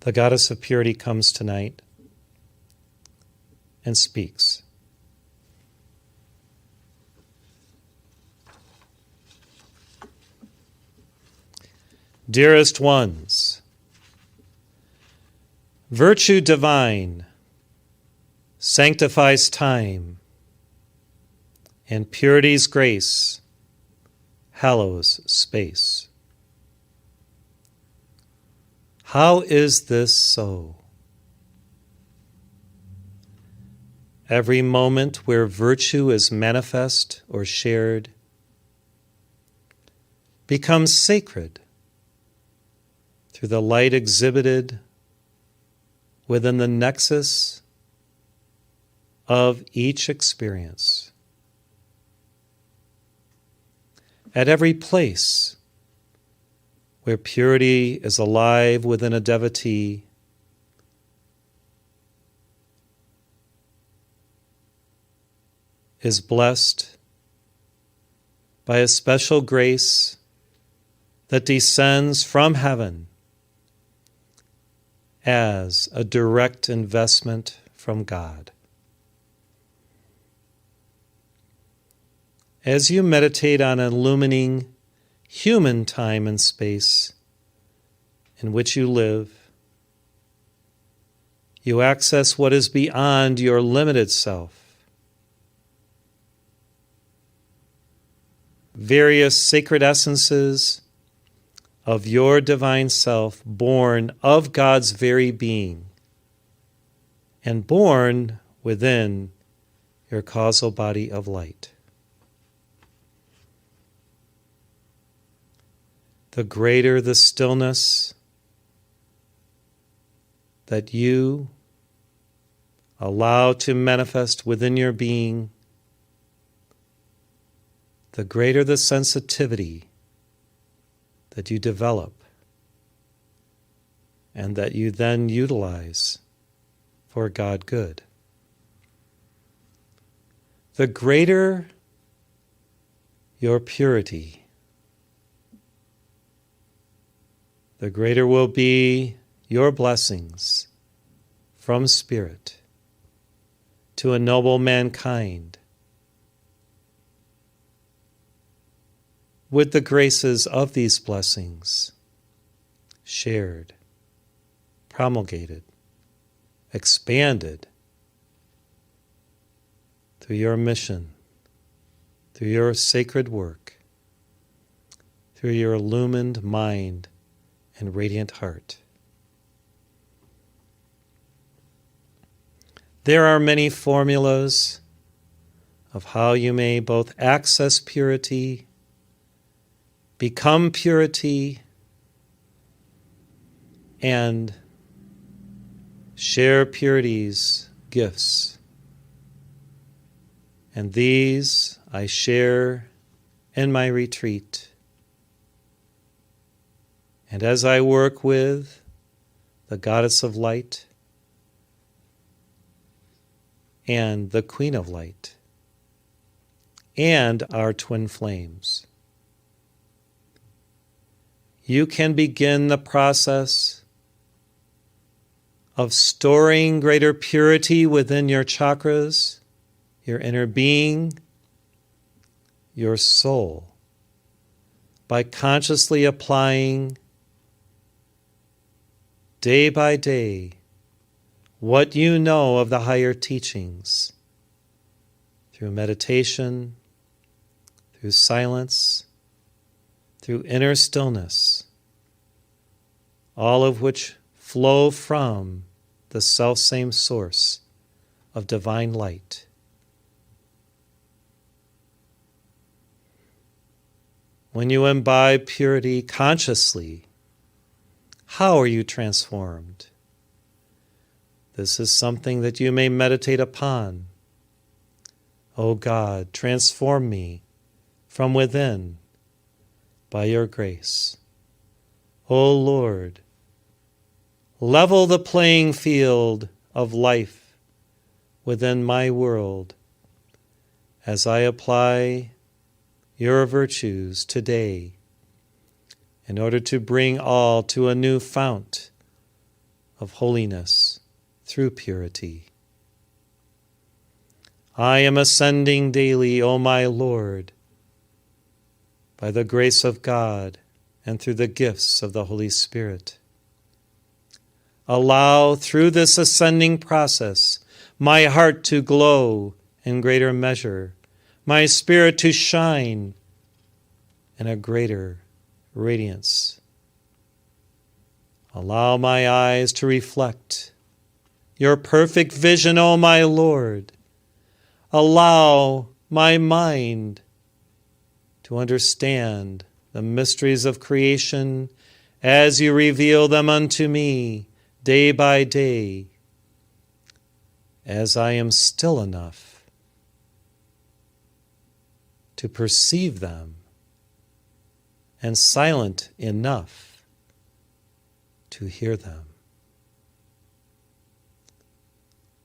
The goddess of purity comes tonight and speaks. Dearest ones, virtue divine sanctifies time, and purity's grace hallows space. How is this so? Every moment where virtue is manifest or shared becomes sacred through the light exhibited within the nexus of each experience. At every place where purity is alive within a devotee, is blessed by a special grace that descends from heaven as a direct investment from God. As you meditate on illumining human time and space in which you live, you access what is beyond your limited self. Various sacred essences of your divine self, born of God's very being and born within your causal body of light. The greater the stillness that you allow to manifest within your being, the greater the sensitivity that you develop and that you then utilize for God good. The greater your purity, the greater will be your blessings from Spirit to ennoble mankind with the graces of these blessings shared, promulgated, expanded through your mission, through your sacred work, through your illumined mind and radiant heart. There are many formulas of how you may both access purity, become purity, and share purity's gifts. And these I share in my retreat. And as I work with the Goddess of Light and the Queen of Light and our twin flames, you can begin the process of storing greater purity within your chakras, your inner being, your soul, by consciously applying day by day what you know of the higher teachings through meditation, through silence, through inner stillness, all of which flow from the selfsame source of divine light. When you imbibe purity consciously, how are you transformed? This is something that you may meditate upon. O God, transform me from within by your grace. O Lord, level the playing field of life within my world as I apply your virtues today in order to bring all to a new fount of holiness through purity. I am ascending daily, O my Lord, by the grace of God and through the gifts of the Holy Spirit. Allow through this ascending process my heart to glow in greater measure, my spirit to shine in a greater radiance. Allow my eyes to reflect your perfect vision, O my Lord. Allow my mind to understand the mysteries of creation as you reveal them unto me day by day, as I am still enough to perceive them and silent enough to hear them.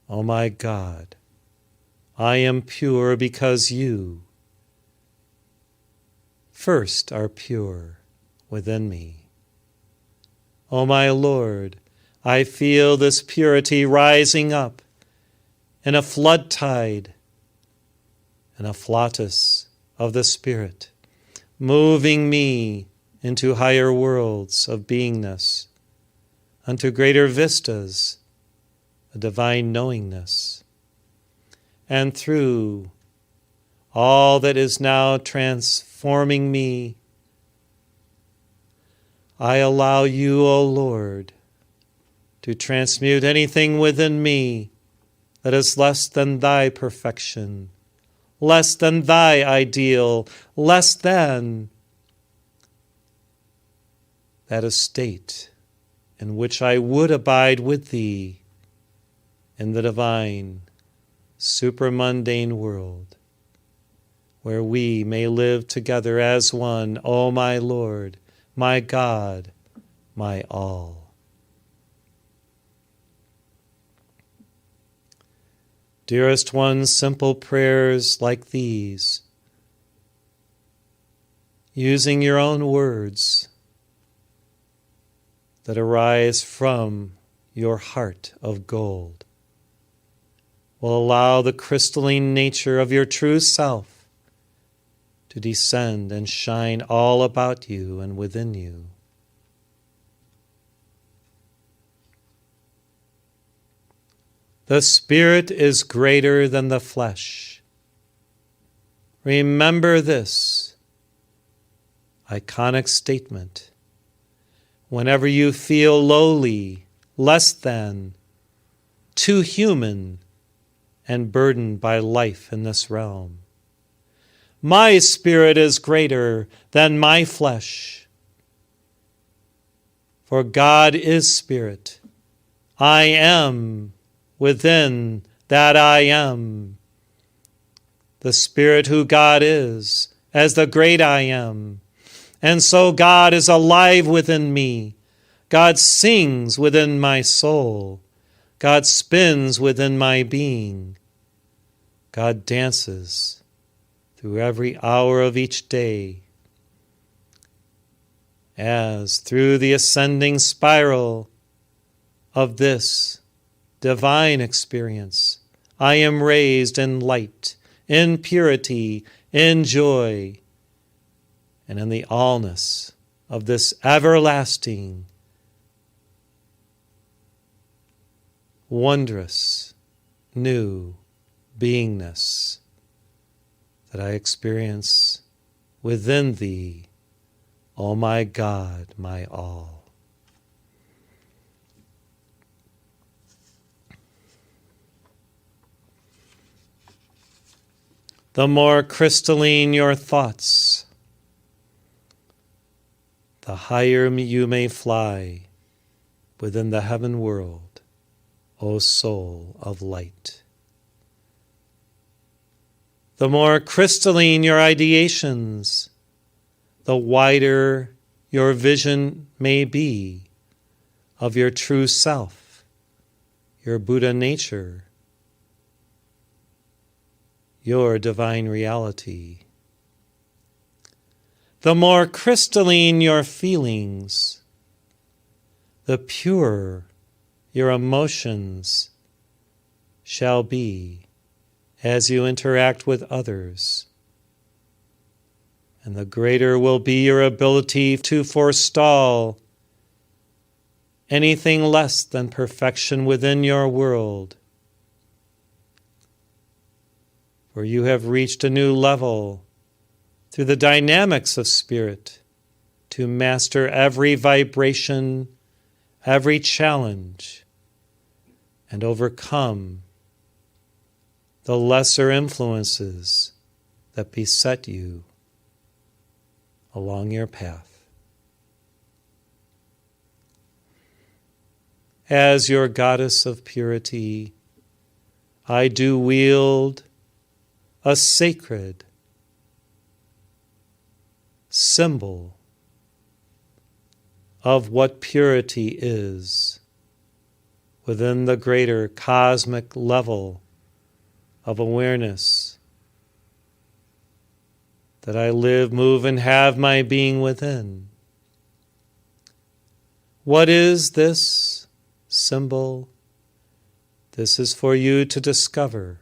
O my God, I am pure because you first are pure within me. O my Lord, I feel this purity rising up in a flood tide, in a flatus of the Spirit, moving me into higher worlds of beingness, unto greater vistas of divine knowingness. And through all that is now transforming me, I allow you, O Lord, to transmute anything within me that is less than thy perfection, less than thy ideal, less than that estate in which I would abide with thee in the divine, supramundane world, where we may live together as one, O my Lord, my God, my all. Dearest one, simple prayers like these, using your own words that arise from your heart of gold, will allow the crystalline nature of your true self to descend and shine all about you and within you. The Spirit is greater than the flesh. Remember this iconic statement. Whenever you feel lowly, less than, too human, and burdened by life in this realm, my spirit is greater than my flesh. For God is spirit. I am within that I am. The Spirit who God is, as the great I am. And so God is alive within me. God sings within my soul. God spins within my being. God dances through every hour of each day, as through the ascending spiral of this divine experience, I am raised in light, in purity, in joy, and in the allness of this everlasting, wondrous, new beingness that I experience within thee, O my God, my all. The more crystalline your thoughts, the higher you may fly within the heaven world, O soul of light. The more crystalline your ideations, the wider your vision may be of your true self, your Buddha nature, your divine reality. The more crystalline your feelings, the purer your emotions shall be as you interact with others. And the greater will be your ability to forestall anything less than perfection within your world. For you have reached a new level through the dynamics of spirit to master every vibration, every challenge, and overcome the lesser influences that beset you along your path. As your goddess of purity, I do wield a sacred symbol of what purity is within the greater cosmic level of awareness that I live, move, and have my being within. What is this symbol? This is for you to discover.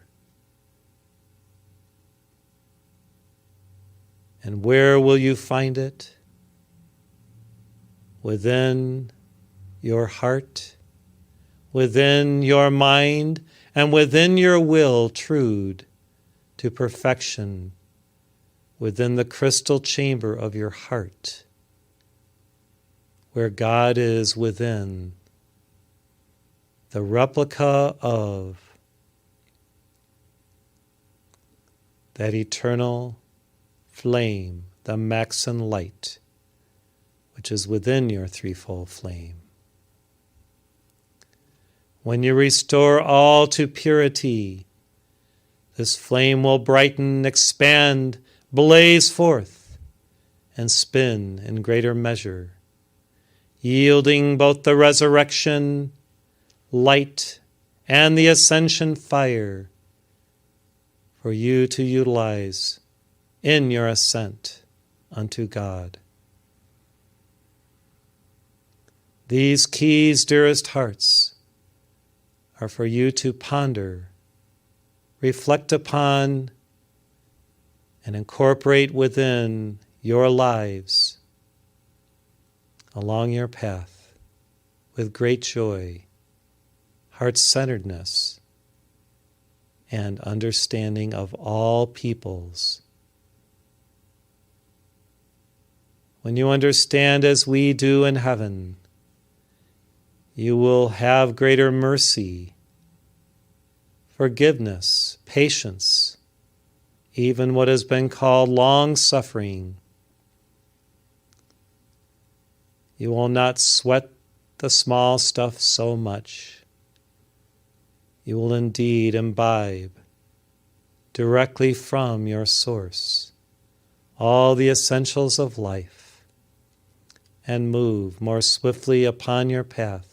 And where will you find it? Within your heart, within your mind, and within your will trued to perfection, within the crystal chamber of your heart, where God is within, the replica of that eternal flame, the Maxon light, which is within your threefold flame. When you restore all to purity, this flame will brighten, expand, blaze forth, and spin in greater measure, yielding both the resurrection light and the ascension fire for you to utilize in your ascent unto God. These keys, dearest hearts, are for you to ponder, reflect upon, and incorporate within your lives along your path with great joy, heart-centeredness, and understanding of all peoples. When you understand as we do in heaven, you will have greater mercy, forgiveness, patience, even what has been called long-suffering. You will not sweat the small stuff so much. You will indeed imbibe directly from your source all the essentials of life and move more swiftly upon your path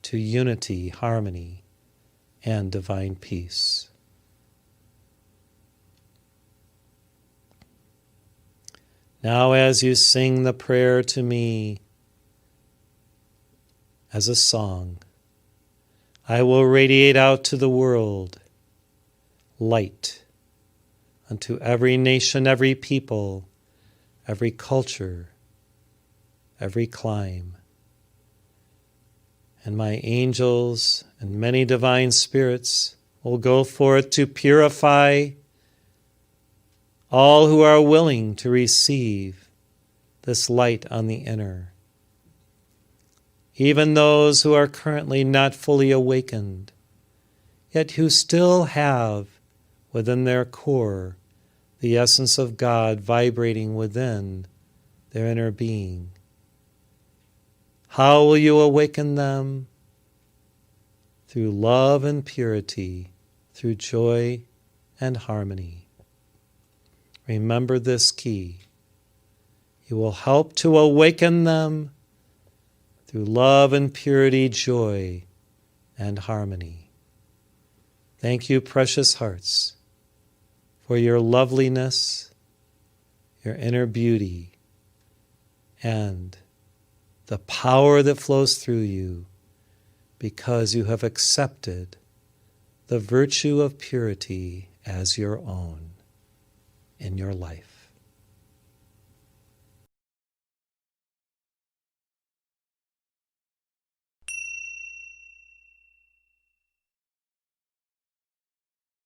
to unity, harmony, and divine peace. Now, as you sing the prayer to me as a song, I will radiate out to the world light unto every nation, every people, every culture, every clime. And my angels and many divine spirits will go forth to purify all who are willing to receive this light on the inner. Even those who are currently not fully awakened, yet who still have within their core the essence of God vibrating within their inner being. How will you awaken them? Through love and purity, through joy and harmony. Remember this key. You will help to awaken them through love and purity, joy and harmony. Thank you, precious hearts, for your loveliness, your inner beauty, and the power that flows through you because you have accepted the virtue of purity as your own in your life.